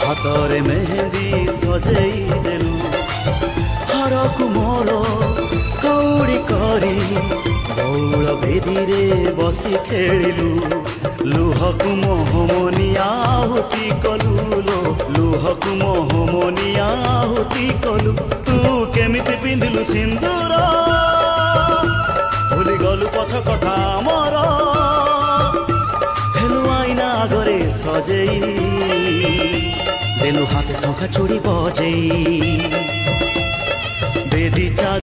हातरे मेहंदी सजेई देलु हारकु मोर कौड़ी करी बौल बेदी रे बसी खेलिलु लुहकु मोहमनी आहुति कलु लो लुहकु मोहमनी आहुति कलु तू केमिति पिंधिलु सिंदूर भूली गलु पछ कथा मोर हेलु आईना आगरे सजेई देलु हाथे शंखा चूड़ी बजेई बेदी